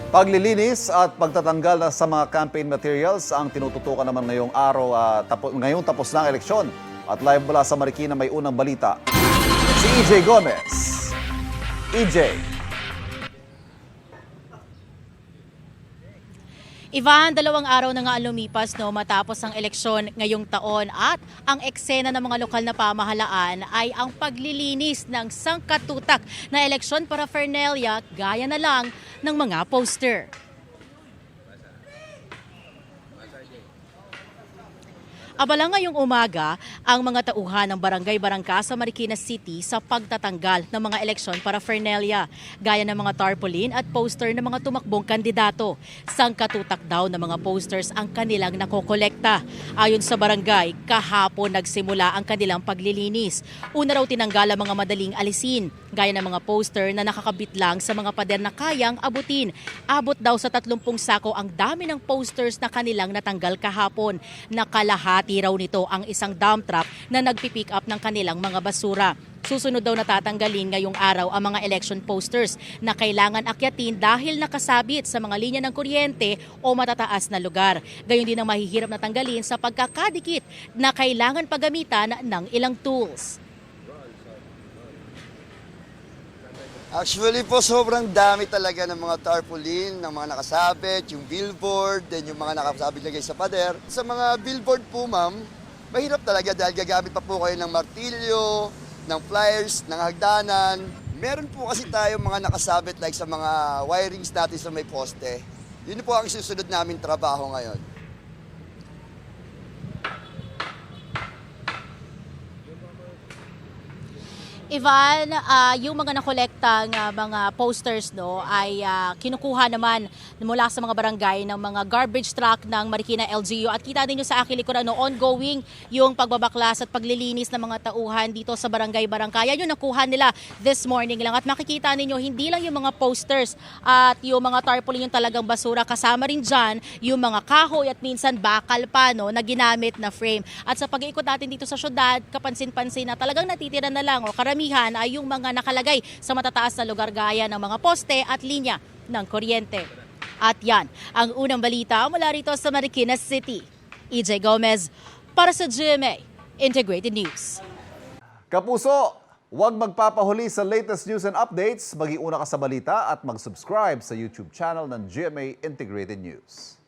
Paglilinis at pagtatanggal sa mga campaign materials ang tinututukan naman ngayong araw, ngayong tapos na ang eleksyon. At live mula sa Marikina may unang balita. Si EJ Gomez. EJ. Ivan, 2 araw na nga ang lumipas matapos ang eleksyon ngayong taon at ang eksena ng mga lokal na pamahalaan ay ang paglilinis ng sangkatutak na eleksyon paraphernalia gaya na lang ng mga poster. Abala ngayong umaga ang mga tauhan ng barangay-barangka sa Marikina City sa pagtatanggal ng mga eleksyon paraphernalia, gaya ng mga tarpaulin at poster ng mga tumakbong kandidato. Sangkatutak daw ng mga posters ang kanilang nakokolekta. Ayon sa barangay, kahapon nagsimula ang kanilang paglilinis. Una raw tinanggal ang mga madaling alisin, gaya ng mga poster na nakakabit lang sa mga pader na kayang abutin. Abot daw sa 30 sako ang dami ng posters na kanilang natanggal kahapon. Nakalahati raw nito ang isang dump truck na nagpipick up ng kanilang mga basura. Susunod daw natatanggalin ngayong araw ang mga election posters na kailangan akyatin dahil nakasabit sa mga linya ng kuryente o matataas na lugar. Gayon din ang mahihirap na tanggalin sa pagkakadikit na kailangan paggamitan ng ilang tools. Actually po, sobrang dami talaga ng mga tarpaulin, ng mga nakasabit, yung billboard, then yung mga nakasabit lagay sa pader. Sa mga billboard po, ma'am, mahirap talaga dahil gagamit pa po kayo ng martilyo, ng pliers, ng hagdanan. Meron po kasi tayo mga nakasabit like sa mga wirings natin sa may poste. Yun po ang susunod namin trabaho ngayon. Ivan, yung mga nakolektang mga posters ay kinukuha naman mula sa mga barangay ng mga garbage truck ng Marikina LGU. At kita ninyo sa aking likuran, ongoing yung pagbabaklas at paglilinis ng mga tauhan dito sa barangay-barangay. Yan yung nakuha nila this morning lang. At makikita ninyo, hindi lang yung mga posters at yung mga tarpaulin yung talagang basura. Kasama rin dyan yung mga kahoy at minsan bakal pa na ginamit na frame. At sa pag-iikot natin dito sa syudad, kapansin-pansin na talagang natitira na lang o karamihan ay yung mga nakalagay sa matataas na lugar gaya ng mga poste at linya ng kuryente. At yan, ang unang balita mula rito sa Marikina City. EJ Gomez para sa GMA Integrated News. Kapuso, huwag magpapahuli sa latest news and updates. Mag-iuna ka sa balita at mag-subscribe sa YouTube channel ng GMA Integrated News.